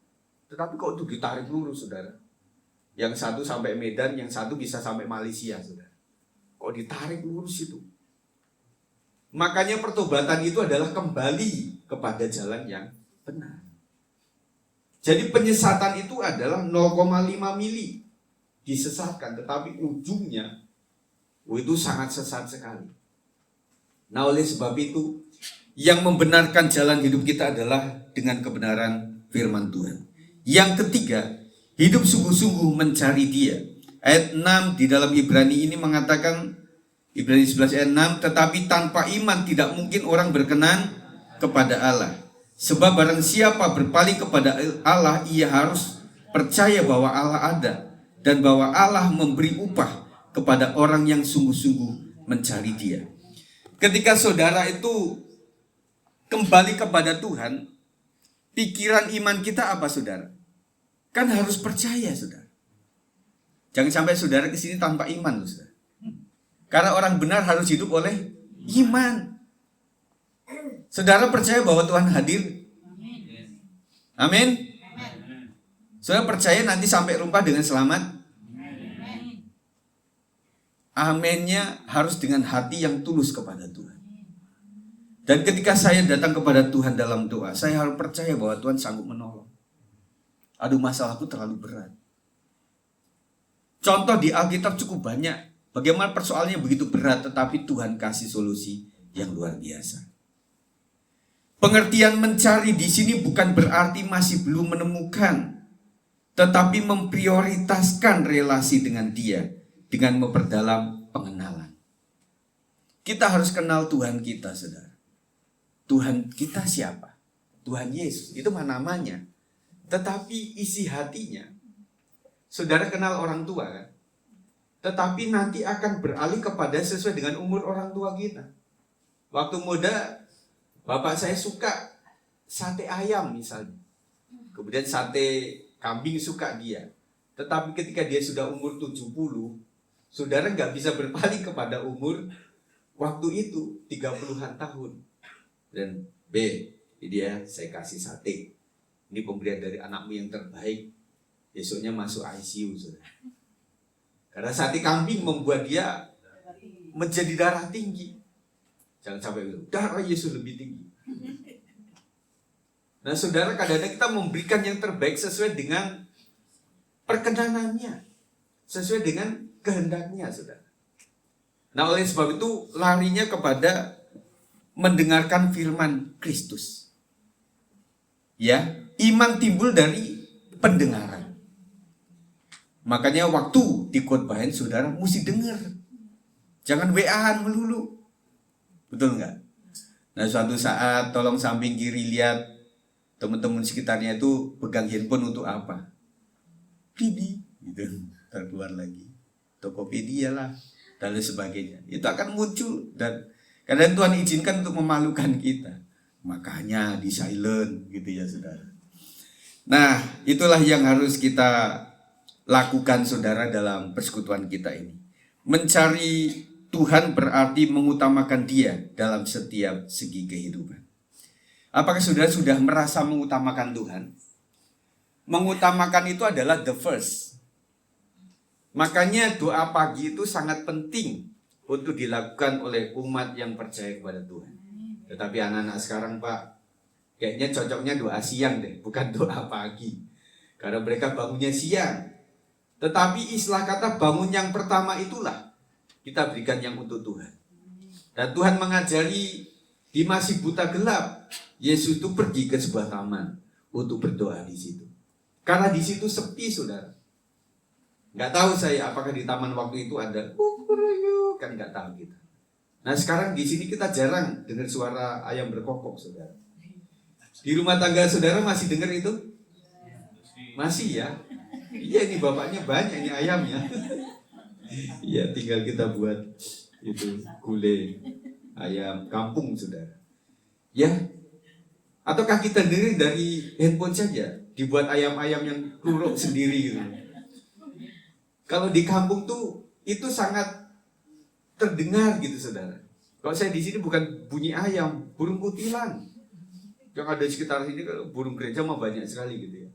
Tetapi kok itu ditarik lurus, saudara. Yang satu sampai Medan, yang satu bisa sampai Malaysia, saudara. Kok ditarik lurus itu. Makanya pertobatan itu adalah kembali kepada jalan yang benar. Jadi penyesatan itu adalah 0,5 mili disesatkan, tetapi ujungnya itu sangat sesat sekali. Nah, oleh sebab itu yang membenarkan jalan hidup kita adalah dengan kebenaran firman Tuhan. Yang ketiga, hidup sungguh-sungguh mencari Dia. Ayat 6 di dalam Ibrani ini mengatakan, Ibrani 11 ayat 6, tetapi tanpa iman tidak mungkin orang berkenan kepada Allah. Sebab barang siapa berpaling kepada Allah, ia harus percaya bahwa Allah ada dan bahwa Allah memberi upah kepada orang yang sungguh-sungguh mencari Dia. Ketika saudara itu kembali kepada Tuhan, pikiran iman kita apa, saudara? Kan harus percaya, saudara. Jangan sampai saudara ke sini tanpa iman, saudara. Karena orang benar harus hidup oleh iman. Saudara percaya bahwa Tuhan hadir? Amin. Saudara percaya nanti sampai rumah dengan selamat? Aminnya harus dengan hati yang tulus kepada Tuhan. Dan ketika saya datang kepada Tuhan dalam doa, saya harus percaya bahwa Tuhan sanggup menolong. Aduh, masalahku terlalu berat. Contoh di Alkitab cukup banyak. Bagaimana persoalannya begitu berat, tetapi Tuhan kasih solusi yang luar biasa. Pengertian mencari di sini bukan berarti masih belum menemukan, tetapi memprioritaskan relasi dengan Dia dengan memperdalam pengenalan. Kita harus kenal Tuhan kita, saudara. Tuhan kita siapa? Tuhan Yesus, itu namanya. Tetapi isi hatinya, saudara kenal orang tua kan? Tetapi nanti akan beralih kepada sesuai dengan umur orang tua kita. Waktu muda, bapak saya suka sate ayam misalnya. Kemudian sate kambing suka dia. Tetapi ketika dia sudah umur 70, saudara nggak bisa berpaling kepada umur waktu itu 30-an tahun. Dan dia saya kasih sate. Ini pemberian dari anakmu yang terbaik. Besoknya masuk ICU, saudara. Karena sate kambing membuat dia menjadi darah tinggi. Jangan sampai darah Yesus lebih tinggi. Nah, saudara, kadang-kadang kita memberikan yang terbaik sesuai dengan perkenanannya, sesuai dengan kehendaknya, saudara. Nah, oleh sebab itu larinya kepada mendengarkan firman Kristus. Ya, iman timbul dari pendengaran. Makanya waktu dikhotbahin, saudara mesti dengar. Jangan WA-an melulu. Betul nggak? Nah, suatu saat tolong samping kiri lihat teman-teman sekitarnya itu pegang handphone untuk apa? Bibi, gitu. Terkeluar lagi. Tokopedia lah dan lain sebagainya. Itu akan muncul dan kadang Tuhan izinkan untuk memalukan kita. Makanya di silent gitu ya, saudara. Nah, itulah yang harus kita lakukan, saudara, dalam persekutuan kita ini. Mencari Tuhan berarti mengutamakan Dia dalam setiap segi kehidupan. Apakah saudara sudah merasa mengutamakan Tuhan? Mengutamakan itu adalah the first. Makanya doa pagi itu sangat penting untuk dilakukan oleh umat yang percaya kepada Tuhan. Tetapi anak-anak sekarang, Pak, kayaknya cocoknya doa siang deh, bukan doa pagi. Karena mereka bangunnya siang. Tetapi istilah kata bangun yang pertama itulah kita berikan yang untuk Tuhan. Dan Tuhan mengajari di masih buta gelap, Yesus itu pergi ke sebuah taman untuk berdoa di situ. Karena di situ sepi, saudara. Nggak tahu saya apakah di taman waktu itu ada kan nggak tahu kita. Nah, sekarang di sini kita jarang dengar suara ayam berkokok, saudara. Di rumah tangga saudara masih dengar itu? Masih ya? Iya, ini bapaknya banyak ini ayamnya. Iya, tinggal kita buat itu gulai ayam kampung, saudara. Ya, ataukah kita dengar dari handphone saja dibuat ayam-ayam yang kuruk sendiri gitu. Kalau di kampung tuh itu sangat terdengar gitu, saudara. Kalau saya di sini bukan bunyi ayam, burung kutilang. Yang ada di sekitar sini kalau burung gereja mah banyak sekali gitu ya.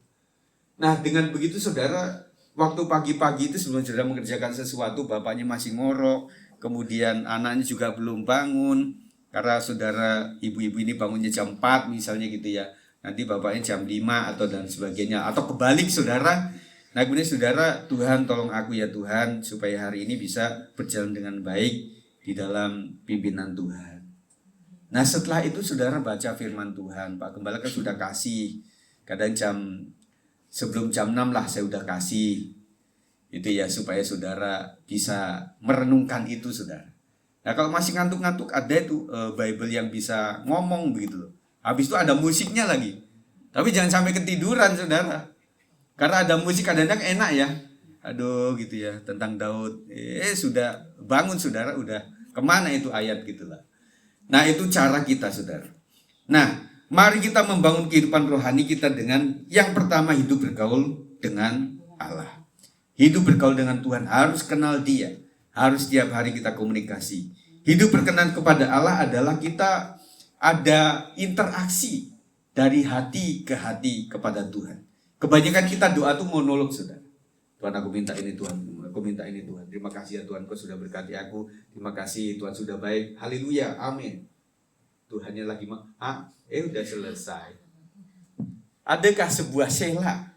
Nah, dengan begitu, saudara, waktu pagi-pagi itu sebelum saudara mengerjakan sesuatu, bapaknya masih ngorok, kemudian anaknya juga belum bangun, karena saudara ibu-ibu ini bangunnya jam 4 misalnya gitu ya. nanti bapaknya jam 5 atau dan sebagainya, atau kebalik saudara. Nah kemudian saudara, Tuhan tolong aku ya Tuhan supaya hari ini bisa berjalan dengan baik di dalam pimpinan Tuhan. Nah setelah itu saudara baca firman Tuhan. Pak Gembala kan sudah kasih, kadang sebelum jam 6 lah saya udah kasih itu ya, supaya saudara bisa merenungkan itu saudara. Nah kalau masih ngantuk-ngantuk, ada itu Bible yang bisa ngomong begitu loh. Habis itu ada musiknya lagi. Tapi jangan sampai ketiduran saudara. Karena ada musik kadang-kadang enak ya. Aduh gitu ya, tentang Daud. Sudah bangun saudara, udah kemana itu ayat gitulah. Nah itu cara kita saudara. Nah mari kita membangun kehidupan rohani kita dengan yang pertama, hidup bergaul dengan Allah. Hidup bergaul dengan Tuhan, harus kenal Dia. Harus setiap hari kita komunikasi. Hidup berkenan kepada Allah adalah kita ada interaksi dari hati ke hati kepada Tuhan. Kebanyakan kita doa tuh monolog saudara. Tuhan aku minta ini Tuhan, aku minta ini Tuhan. Terima kasih ya Tuhan, Kau sudah berkati aku. Terima kasih Tuhan sudah baik. Haleluya, amin. Tuhannya lagi udah selesai. Adakah sebuah sela?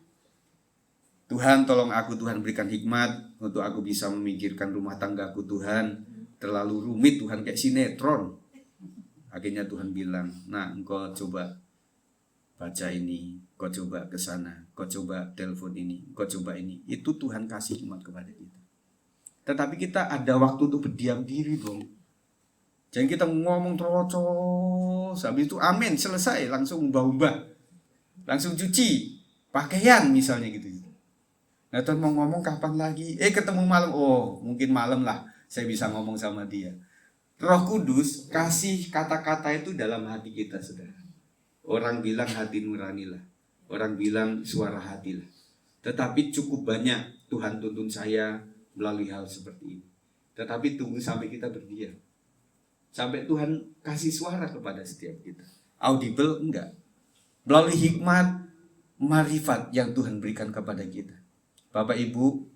Tuhan tolong aku, Tuhan berikan hikmat untuk aku bisa memikirkan rumah tanggaku Tuhan. Terlalu rumit Tuhan, kayak sinetron. Akhirnya Tuhan bilang, nah engkau coba baca ini, kau coba ke sana, kau coba telepon ini, kau coba ini. Itu Tuhan kasih hikmat kepada kita. Tetapi kita ada waktu untuk berdiam diri dong. Jangan kita ngomong terocos, habis itu amin, selesai, langsung ubah-ubah. Langsung cuci pakaian misalnya gitu. Nah Tuhan mau ngomong kapan lagi? Ketemu malam, mungkin malam lah saya bisa ngomong sama dia. Roh Kudus kasih kata-kata itu dalam hati kita saudara. Orang bilang hati nurani lah, orang bilang suara hati lah. Tetapi cukup banyak Tuhan tuntun saya melalui hal seperti ini. Tetapi tunggu sampai kita berdiam, sampai Tuhan kasih suara kepada setiap kita. Audible enggak, melalui hikmat marifat yang Tuhan berikan kepada kita. Bapak Ibu,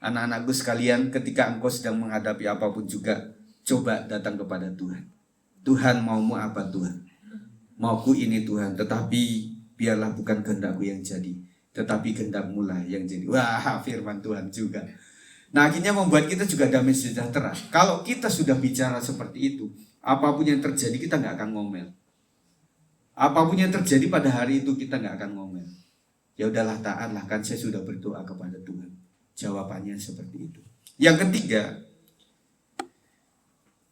anak-anakku sekalian, ketika engkau sedang menghadapi apapun juga, coba datang kepada Tuhan. Tuhan, maumu apa Tuhan? Mauku ini Tuhan, tetapi biarlah bukan kehendakku yang jadi, tetapi kehendakmu lah yang jadi. Wah, firman Tuhan juga. Nah akhirnya membuat kita juga damai sejahtera. Kalau kita sudah bicara seperti itu, apapun yang terjadi kita gak akan ngomel. Apapun yang terjadi pada hari itu kita gak akan ngomel. Ya udahlah, taatlah, kan saya sudah berdoa kepada Tuhan. Jawabannya seperti itu. Yang ketiga,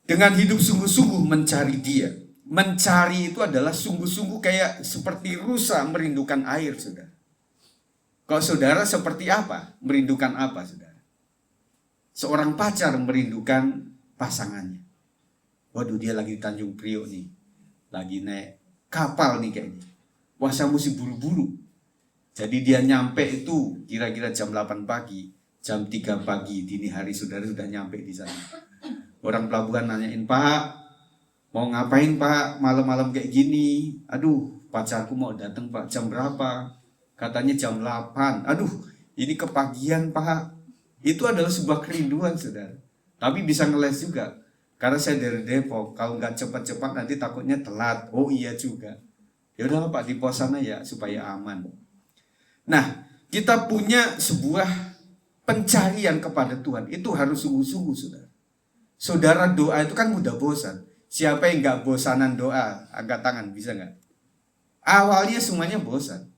dengan hidup sungguh-sungguh mencari Dia. Mencari itu adalah sungguh-sungguh kayak seperti rusa merindukan air, saudara. Kalau saudara seperti apa? Merindukan apa, saudara? Seorang pacar merindukan pasangannya. Waduh, dia lagi di Tanjung Priok nih. Lagi naik kapal nih kayaknya. Wah, saya mesti buru-buru. Jadi dia nyampe itu kira-kira jam 8 pagi. Jam 3 pagi dini hari saudara sudah nyampe di sana. Orang pelabuhan nanyain, Pak, mau ngapain Pak malam-malam kayak gini? Aduh, pacarku mau datang Pak, jam berapa? Katanya jam 8. Aduh, ini kepagian Pak. Itu adalah sebuah kerinduan saudara. Tapi bisa ngeles juga. Karena saya dari Depok, kalau nggak cepat-cepat nanti takutnya telat. Oh iya juga. Ya udahlah Pak, di pos sana ya supaya aman. Nah, kita punya sebuah pencarian kepada Tuhan. Itu harus sungguh-sungguh saudara. Saudara doa itu kan mudah bosan. Siapa yang nggak bosanan doa? Angkat tangan, bisa nggak? Awalnya semuanya bosan.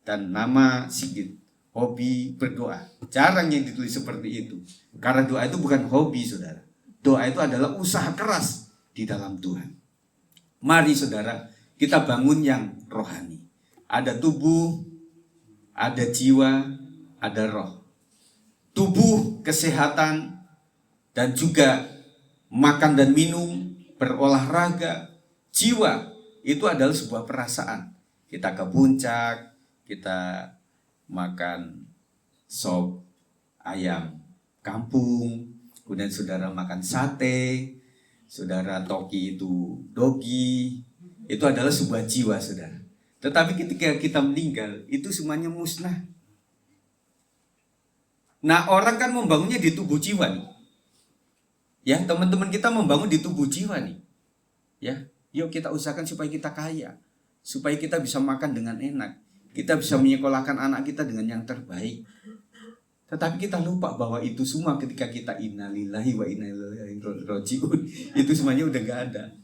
Dan nama Sigit, hobi berdoa. Jarang yang ditulis seperti itu. Karena doa itu bukan hobi saudara. Doa itu adalah usaha keras di dalam Tuhan. Mari saudara, kita bangun yang rohani. Ada tubuh, ada jiwa, ada roh. Tubuh, kesehatan, dan juga makan dan minum, berolahraga. Jiwa itu adalah sebuah perasaan. Kita ke puncak, kita makan sop ayam kampung, kemudian saudara makan sate, saudara toki itu dogi. Itu adalah sebuah jiwa saudara. Tetapi ketika kita meninggal, itu semuanya musnah. Nah, orang kan membangunnya di tubuh jiwa nih. Ya, teman-teman kita membangun di tubuh jiwa nih. Ya, yuk kita usahakan supaya kita kaya. supaya kita bisa makan dengan enak, kita bisa menyekolahkan anak kita dengan yang terbaik. Tetapi kita lupa bahwa itu semua ketika kita innalillahi wa inna ilaihi rajiun, itu semuanya udah gak ada.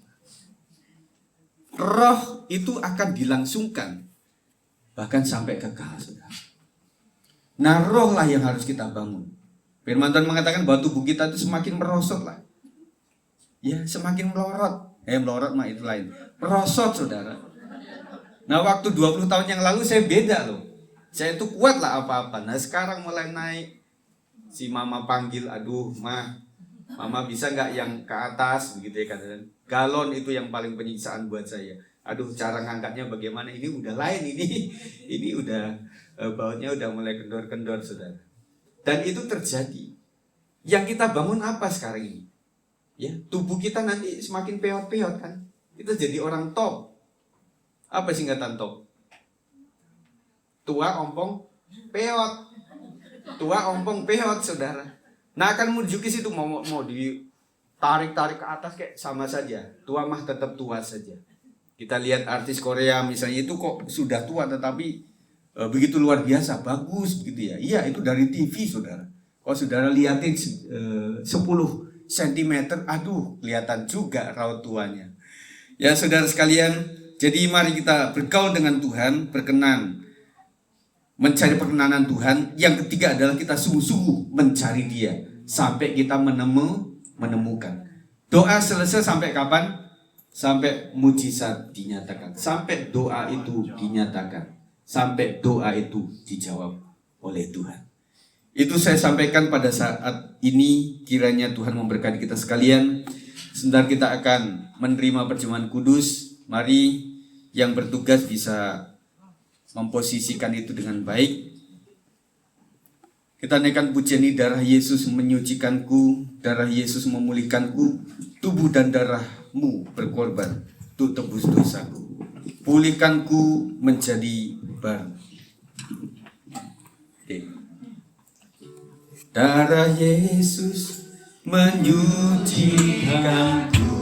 Roh itu akan dilangsungkan bahkan sampai kekal, saudara. Nah, roh lah yang harus kita bangun. Firman Tuhan mengatakan bahwa tubuh kita itu semakin merosot lah. Ya, semakin melorot. Melorot mah itu lain. Merosot, saudara. Nah, waktu 20 tahun yang lalu saya beda loh. Saya itu kuat lah apa-apa. Nah, sekarang mulai naik. Si mama panggil, aduh mama bisa nggak yang ke atas begitu ya kan. Galon itu yang paling penyiksaan buat saya. Aduh, cara ngangkatnya bagaimana, ini udah lain ini udah bautnya udah mulai kendor-kendor, saudara. Dan itu terjadi. Yang kita bangun apa sekarang ini? Ya, tubuh kita nanti semakin peot-peot kan. Kita jadi orang top. Apa singkatan top? Tua, ompong, peot. Tua, ompong, peot, saudara. Nah, akan menuju ke situ, mau ditarik-tarik ke atas kayak sama saja. Tua mah tetap tua saja. Kita lihat artis Korea misalnya, itu kok sudah tua tetapi begitu luar biasa, bagus begitu ya. Iya, itu dari TV, saudara. Kalau saudara lihatin 10 cm, aduh, kelihatan juga raut tuanya. Ya, saudara sekalian, jadi mari kita bergaul dengan Tuhan, berkenan, mencari perkenanan Tuhan. Yang ketiga adalah kita sungguh-sungguh mencari Dia sampai kita menemukan. Doa selesai sampai kapan? Sampai mujizat dinyatakan, sampai doa itu dinyatakan, sampai doa itu dijawab oleh Tuhan. Itu saya sampaikan pada saat ini. Kiranya Tuhan memberkati kita sekalian. Sebentar kita akan menerima perjamuan kudus. Mari yang bertugas bisa memposisikan itu dengan baik. Kita naikkan pujian ini, darah Yesus menyucikanku, darah Yesus memulihkanku, tubuh dan darahmu berkorban untuk tebus dosaku. Pulihkanku menjadi baru. Darah Yesus menyucikanku,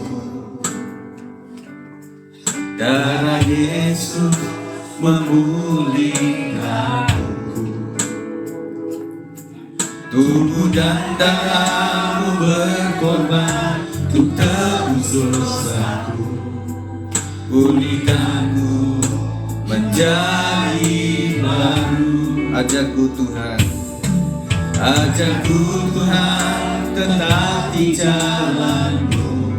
darah Yesus memulihkanku, tubuh dan darahmu berkorban untuk tebus dosaku. Pulihkanku menjadi baru. Ajarku Tuhan, ajarku Tuhan, tetap di jalan-Mu,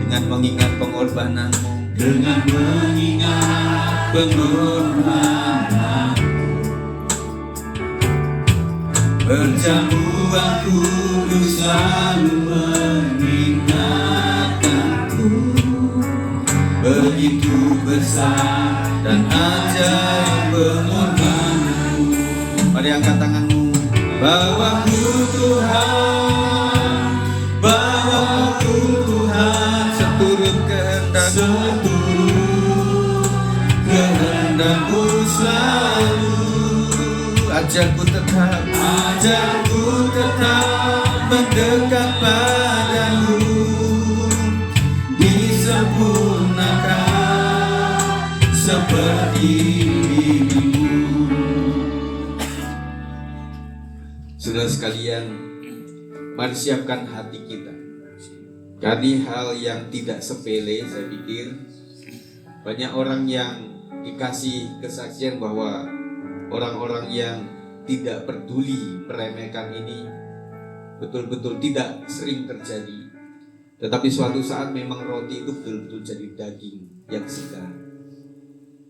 dengan mengingat pengorbanan-Mu, dengan mengingat pengorbanan. Perjamuan kudus selalu mengingatkanku, begitu besar dan ajaib pengorbananmu. Mari angkat tanganmu. Bawaku Tuhan, bawaku Tuhan, seturut kehendak-Mu selalu. Ajarku tetap mendekat padamu, disempurnakan seperti dirimu. Saudara sekalian, mari siapkan hati kita. Karena hal yang tidak sepele, saya pikir banyak orang yang dikasih kesaksian bahwa orang-orang yang tidak peduli meremehkan ini betul-betul tidak sering terjadi. Tetapi suatu saat memang roti itu betul-betul jadi daging yang segar.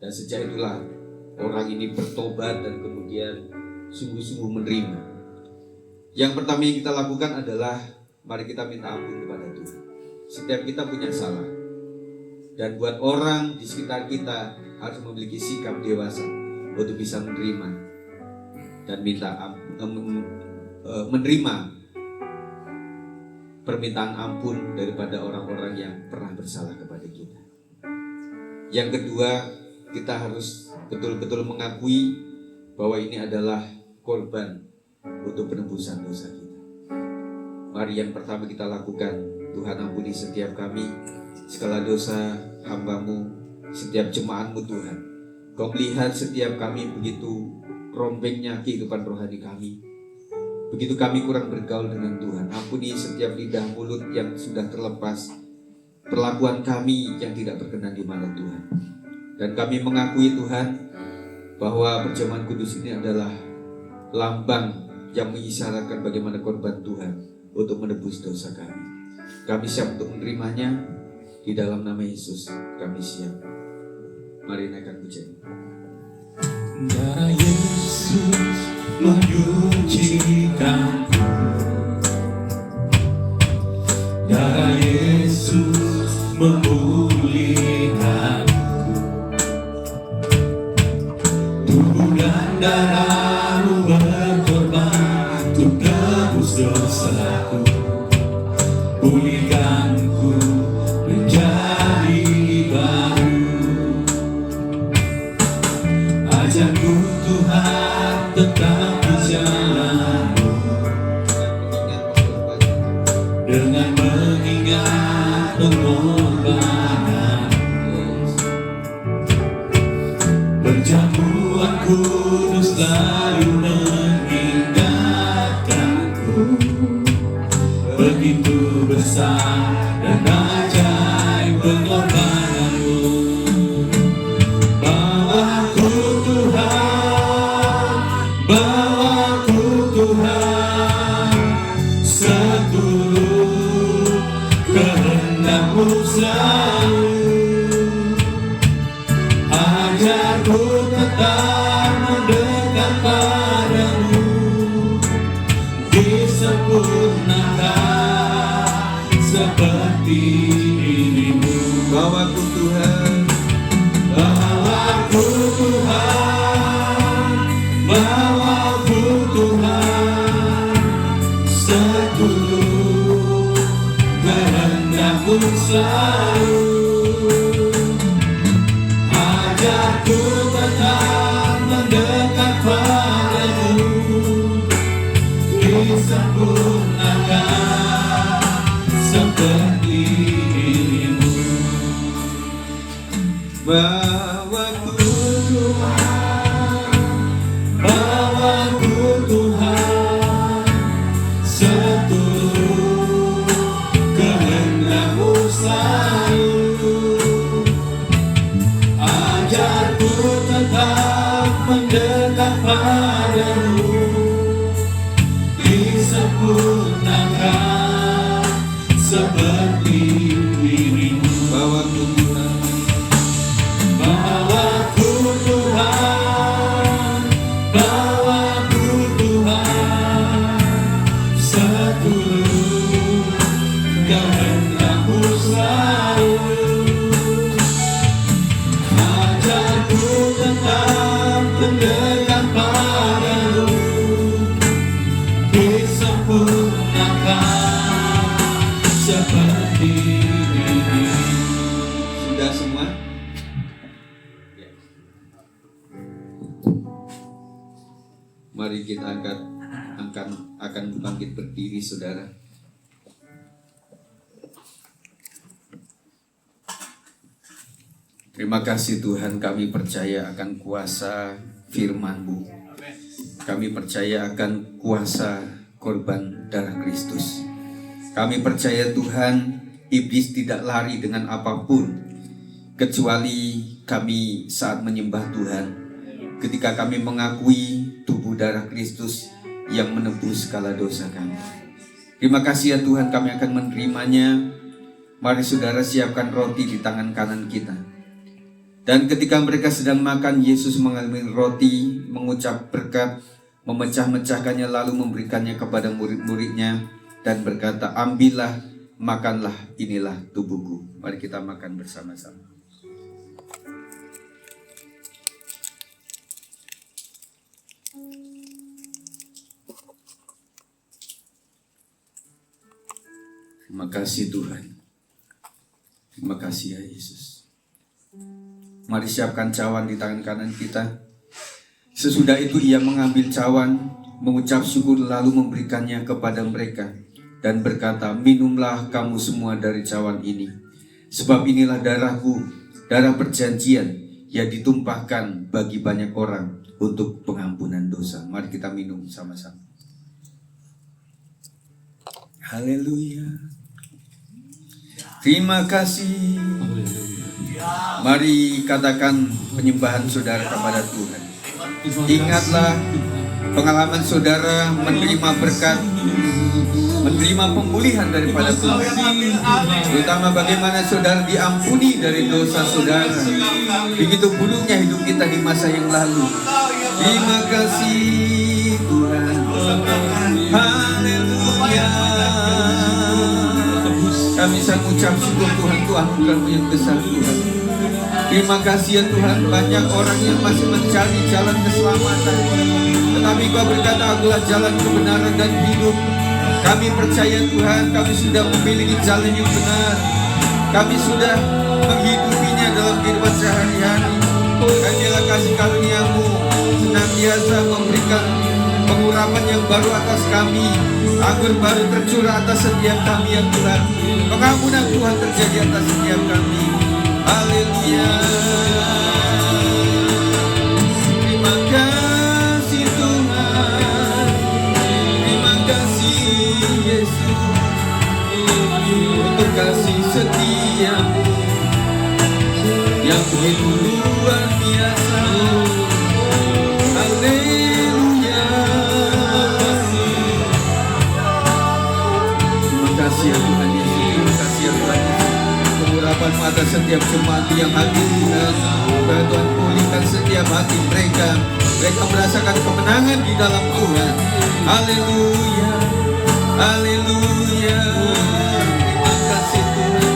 Dan sejak itulah orang ini bertobat dan kemudian sungguh-sungguh menerima. Yang pertama yang kita lakukan adalah mari kita minta ampun kepada Tuhan. Setiap kita punya salah. Dan buat orang di sekitar kita harus memiliki sikap dewasa untuk bisa menerima dan menerima permintaan ampun daripada orang-orang yang pernah bersalah kepada kita. Yang kedua, kita harus betul-betul mengakui bahwa ini adalah korban untuk penebusan dosa kita. Mari yang pertama kita lakukan, Tuhan ampuni setiap kami segala dosa hamba-Mu setiap jemaat-Mu Tuhan. Kau melihat setiap kami begitu rombengnya kehidupan rohani kami. Begitu kami kurang bergaul dengan Tuhan. Ampuni setiap lidah mulut yang sudah terlepas, perlakuan kami yang tidak berkenan di mata Tuhan. Dan kami mengakui Tuhan bahwa perjamuan kudus ini adalah lambang yang mengisyaratkan bagaimana korban Tuhan untuk menebus dosa kami. Kami siap untuk menerimanya. Di dalam nama Yesus kami siap. Mari naikkan pujian. Darah Yesus menyucikanku, darah Yesus memulihkanku, tubuh dan darah-Mu berkorban untuk tebus dosaku, pulihkanku menjadi baru. Ajarku Tuhan tetap di jalan-Mu, dengan mengingat pengorbanan. Perjamuan kudus selalu mengingatkanku, begitu besar dan ajaib pengorbanan-Mu. Bawaku Tuhan, bawaku Tuhan, seturut kehendak-Mu selalu. Ajarku tetap mendekat padamu, disempurnakan seperti diri-Mu. Bawaku Tuhan, Bawaku Tuhan, bawaku Tuhan, seturut kehendak-Mu selalu. Ajarku tetap mendekat padamu, disempurnakan seperti diri-Mu. bawaku Bawaku Tuhan, seturut kehendak-Mu selalu. Ajarku tetap mendekat padamu, disempurnakan seperti diri-Mu. bawaku Tuhan, Bawaku Tuhan, bawaku Tuhan, seturut kehendak-Mu selalu. Ajarku tetap mendekat padamu, disempurnakan seperti diri-Mu. sudah semua? Ya. Mari kita akan bangkit berdiri, saudara. Terima kasih Tuhan, kami percaya akan kuasa firman-Mu. Kami percaya akan kuasa korban darah Kristus. Kami percaya Tuhan, iblis tidak lari dengan apapun, kecuali kami saat menyembah Tuhan. Ketika kami mengakui tubuh darah Kristus yang menebus segala dosa kami. Terima kasih ya Tuhan, kami akan menerimanya. Mari saudara siapkan roti di tangan kanan kita. Dan ketika mereka sedang makan, Yesus mengambil roti, mengucap berkat, memecah-mecahkannya lalu memberikannya kepada murid-muridnya dan berkata, ambillah, makanlah, inilah tubuhku. Mari kita makan bersama-sama. Terima kasih Tuhan. Terima kasih ya Yesus. Mari siapkan cawan di tangan kanan kita. Sesudah itu ia mengambil cawan, mengucap syukur lalu memberikannya kepada mereka dan berkata, minumlah kamu semua dari cawan ini, sebab inilah darahku darah perjanjian yang ditumpahkan bagi banyak orang untuk pengampunan dosa. Mari kita minum sama-sama. Haleluya. Terima kasih. Mari katakan penyembahan saudara kepada Tuhan. Ingatlah pengalaman saudara menerima berkat, menerima pemulihan daripada Tuhan. Terutama bagaimana saudara diampuni dari dosa saudara. Begitu buruknya hidup kita di masa yang lalu. Terima kasih Tuhan. Haleluya. Kami sang ucap syukur Tuhan, Tuhan bukan yang besar Tuhan. Terima kasih ya Tuhan, banyak orang yang masih mencari jalan keselamatan, tetapi Kau berkata akulah jalan kebenaran dan hidup. Kami percaya Tuhan, kami sudah memiliki jalan yang benar. Kami sudah menghidupinya dalam kehidupan sehari-hari. Dan biarlah kasih karunia-Mu senantiasa memberikan pengurapan yang baru atas kami, anggur baru tercurah atas setiap kami ya Tuhan. Pengampunan Tuhan terjadi atas setiap kami. Haleluya. Terima kasih Tuhan. Terima kasih Yesus untuk kasih setia-Mu yang begitu luar biasa. Haleluya. Terima kasih ya Tuhan Yesus. Terima kasih ya Tuhan Yesus. Pengurapan-Mu atas setiap jemaat yang hadir Tuhan. Tuhan pulihkan setiap hati mereka. Mereka merasakan kemenangan di dalam Tuhan. Haleluya. Haleluya. Terima kasih Tuhan.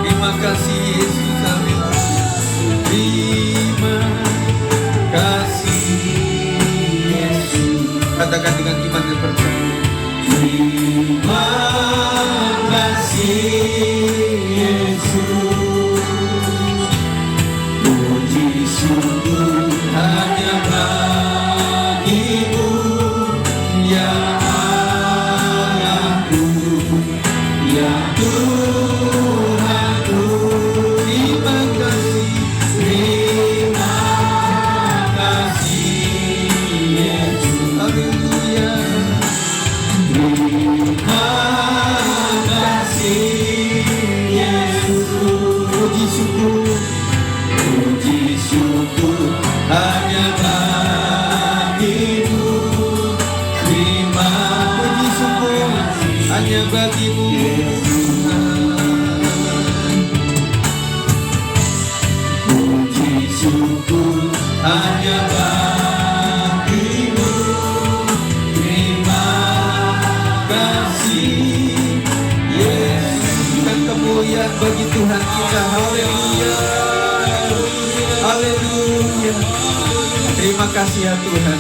Terima kasih Yesus. Haleluya. Terima kasih Yesus. Katakan dengan iman dan percaya. Terima kasih Yesus. Puji syukur hanya bagi-Mu ya Allahku, ya Tuhanku. Terima kasih, terima kasih Yesus. Haleluya. Terima kasih Yesus. Puji syukur hanya bagi-Mu. Terima puji syukur hanya bagi-Mu. Puji syukur hanya bagi-Mu. Terima kasih Yesus. Dan kemuliaan bagi Tuhan kita. Haleluya. Haleluya. Terima kasih ya Tuhan.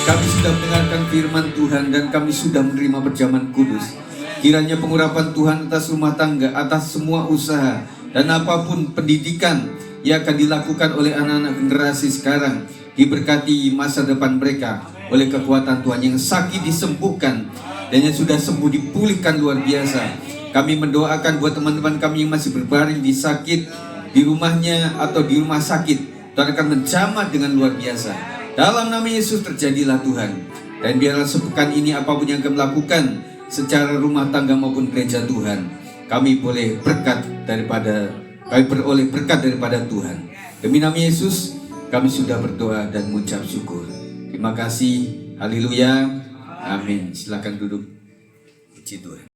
Kami sudah mendengarkan firman Tuhan dan kami sudah menerima perjamuan kudus. Kiranya pengurapan Tuhan atas rumah tangga, atas semua usaha dan apapun pendidikan yang akan dilakukan oleh anak-anak generasi sekarang, diberkati masa depan mereka oleh kekuatan Tuhan. Yang sakit disembuhkan dan yang sudah sembuh dipulihkan luar biasa. Kami mendoakan buat teman-teman kami yang masih berbaring di sakit, di rumahnya atau di rumah sakit, Tuhan akan menjamah dengan luar biasa. Dalam nama Yesus terjadilah Tuhan. Dan biarlah sepekan ini apapun yang kami lakukan secara rumah tangga maupun gereja Tuhan, kami boleh kami beroleh berkat daripada Tuhan. Demi nama Yesus kami sudah berdoa dan mengucap syukur. Terima kasih. Haleluya. Amin. Silakan duduk. Puji Tuhan.